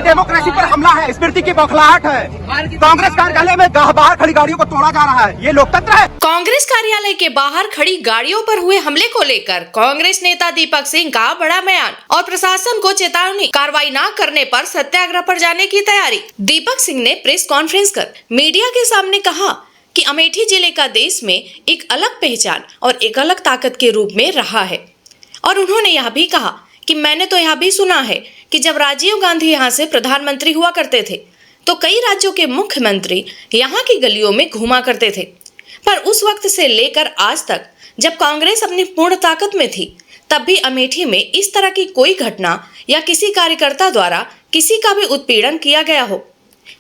Democracy पर हमला है, स्मृति की बौखलाहट है। कांग्रेस कार्यालय में बाहर खड़ी गाड़ियों को तोड़ा जा रहा है, ये लोकतंत्र है? कांग्रेस कार्यालय के बाहर खड़ी गाड़ियों पर हुए हमले को लेकर कांग्रेस नेता दीपक सिंह का बड़ा बयान और प्रशासन को चेतावनी, कार्रवाई न करने पर सत्याग्रह पर जाने की तैयारी। दीपक सिंह ने प्रेस कॉन्फ्रेंस कर मीडिया के सामने कहा कि अमेठी जिले का देश में एक अलग पहचान और एक अलग ताकत के रूप में रहा है। और उन्होंने यह भी कहा कि मैंने तो यह भी सुना है कि जब राजीव गांधी यहाँ से प्रधानमंत्री हुआ करते थे तो कई राज्यों के मुख्यमंत्री यहाँ की गलियों में घूमा करते थे, पर उस वक्त से लेकर आज तक जब कांग्रेस अपनी पूर्ण ताकत में थी तब भी अमेठी में इस तरह की कोई घटना या किसी कार्यकर्ता द्वारा किसी का भी उत्पीड़न किया गया हो।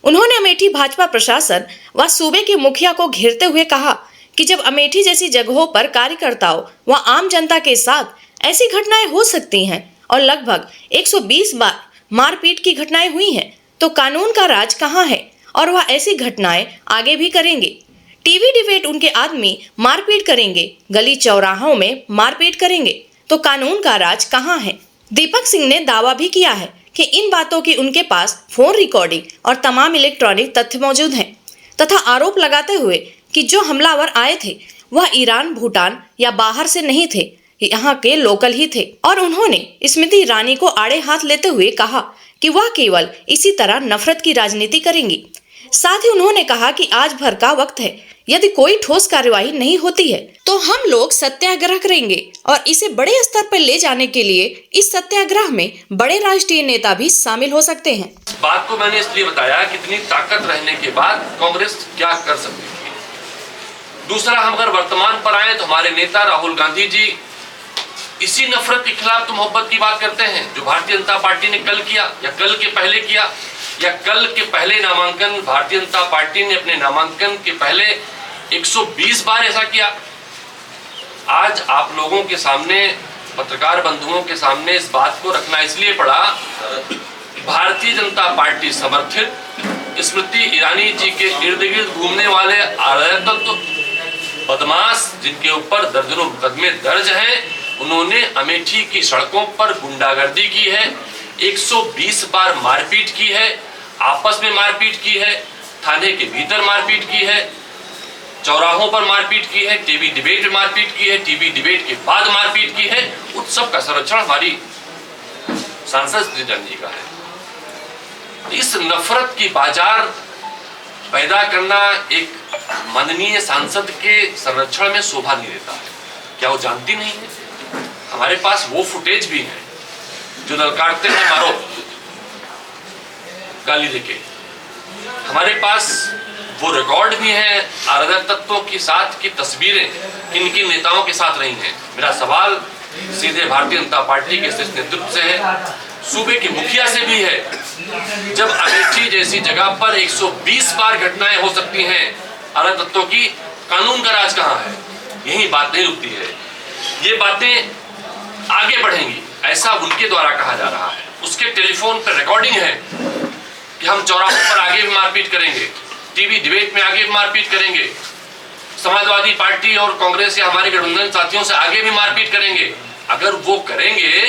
उन्होंने अमेठी भाजपा प्रशासन व सूबे के मुखिया को घेरते हुए कहा कि जब अमेठी जैसी जगहों पर कार्यकर्ताओं व आम जनता के साथ ऐसी घटनाएं हो सकती हैं और लगभग 120 बार मारपीट की घटनाएं हुई हैं, तो कानून का राज कहां है और वह ऐसी घटनाएं आगे भी करेंगे। टीवी डिबेट उनके आदमी मारपीट करेंगे, गली चौराहों में मारपीट करेंगे, तो कानून का राज कहां है। दीपक सिंह ने दावा भी किया है कि इन बातों की उनके पास फोन रिकॉर्डिंग और तमाम इलेक्ट्रॉनिक तथ्य मौजूद हैं, तथा आरोप लगाते हुए कि जो हमलावर आए थे वह ईरान, भूटान या बाहर से नहीं थे, यहाँ के लोकल ही थे। और उन्होंने स्मृति ईरानी को आड़े हाथ लेते हुए कहा कि वह केवल इसी तरह नफरत की राजनीति करेंगी। साथ ही उन्होंने कहा कि आज भर का वक्त है, यदि कोई ठोस कार्यवाही नहीं होती है तो हम लोग सत्याग्रह करेंगे और इसे बड़े स्तर पर ले जाने के लिए इस सत्याग्रह में बड़े राष्ट्रीय नेता भी शामिल हो सकते हैं। बात को मैंने इसलिए बताया कि इतनी ताकत रहने के बाद कांग्रेस क्या कर सकती है। दूसरा, हम अगर वर्तमान पर आए तो हमारे नेता राहुल गांधी जी इसी नफरत के खिलाफ तो मोहब्बत की बात करते हैं जो भारतीय जनता पार्टी ने कल किया या कल के पहले किया, या कल के पहले नामांकन भारतीय जनता पार्टी ने अपने नामांकन के पहले 120 बार ऐसा किया। आज आप लोगों के सामने, पत्रकार बंधुओं के सामने इस बात को रखना इसलिए पड़ा, भारतीय जनता पार्टी समर्थित स्मृति ईरानी जी के इर्द गिर्द घूमने वाले अराजक बदमाश जिनके ऊपर दर्जनों मुकदमे दर्ज हैं, उन्होंने अमेठी की सड़कों पर गुंडागर्दी की है, 120 बार मारपीट की है, आपस में मारपीट की है, थाने के भीतर मारपीट की है, चौराहों पर मारपीट की है, टीवी डिबेट में मारपीट की है, टीवी डिबेट के बाद मारपीट की है। उस सब का संरक्षण हमारी सांसद श्री जी का है। इस नफरत की बाजार पैदा करना एक माननीय सांसद के संरक्षण में शोभा नहीं देता है। क्या वो जानती नहीं है? हमारे पास वो फुटेज भी है जो ललकारते हैं मारो गाली देके। हमारे पास वो रिकॉर्ड भी है अराजक तत्वों की साथ की तस्वीरें किन किन नेताओं के साथ रही हैं। मेरा सवाल सीधे भारतीय जनता पार्टी के शीर्ष नेतृत्व से है, सूबे के मुखिया से भी है। जब अमेठी जैसी जगह पर 120 बार घटनाएं हो सकती हैं अराजक तत्वों की, कानून का राज कहां है? यही बात नहीं रुकती है, ये बातें आगे बढ़ेंगी ऐसा उनके द्वारा कहा जा रहा है। उसके टेलीफोन पर रिकॉर्डिंग है कि हम चौराहों पर आगे भी मारपीट करेंगे, टीवी डिबेट में आगे भी मारपीट करेंगे, समाजवादी पार्टी और कांग्रेस या हमारे गठबंधन साथियों से आगे भी मारपीट करेंगे। अगर वो करेंगे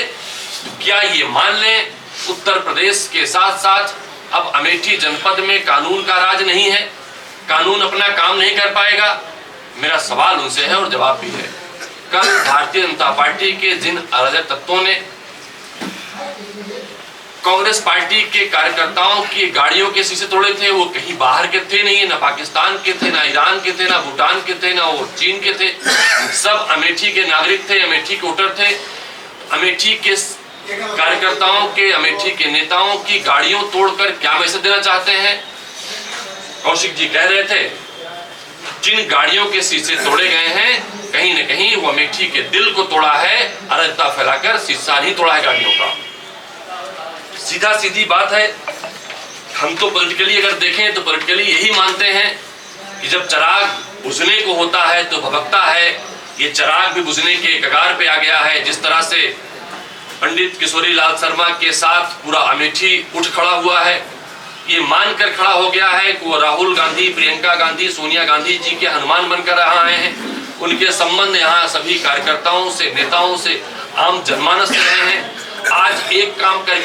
तो क्या ये मान लें उत्तर प्रदेश के साथ साथ अब अमेठी जनपद में कानून का राज नहीं है, कानून अपना काम नहीं कर पाएगा? मेरा सवाल उनसे है और जवाब भी है। कल भारतीय जनता पार्टी के जिन अराजक तत्वों ने कांग्रेस पार्टी के कार्यकर्ताओं की गाड़ियों के शीशे तोड़े थे, वो कहीं बाहर के थे नहीं, ना पाकिस्तान के थे, ना ईरान के थे, ना भूटान के थे, ना वो चीन के थे, सब अमेठी के नागरिक थे, अमेठी के वोटर थे। अमेठी के कार्यकर्ताओं के, अमेठी के नेताओं की गाड़ियों तोड़कर क्या मैसेज देना चाहते हैं? कौशिक जी कह रहे थे जिन गाड़ियों के शीशे तोड़े गए हैं कहीं न कहीं वो अमेठी के दिल को तोड़ा है, अराजकता फैलाकर शीशा नहीं तोड़ा है गाड़ियों का। सीधा सीधी बात है, हम तो पॉलिटिकली अगर देखें तो पॉलिटिकली यही मानते हैं कि जब चिराग बुझने को होता है तो भभकता है। ये चिराग भी बुझने के कगार पे आ गया है। जिस तरह से पंडित किशोरी लाल शर्मा के साथ पूरा अमेठी उठ खड़ा हुआ है, ये मानकर खड़ा हो गया है कि वो राहुल गांधी, प्रियंका गांधी, सोनिया गांधी जी के हनुमान बनकर आए हैं। उनके संबंध यहाँ सभी कार्यकर्ताओं से, नेताओं से, आम जनमानस से रहे हैं। आज एक काम कर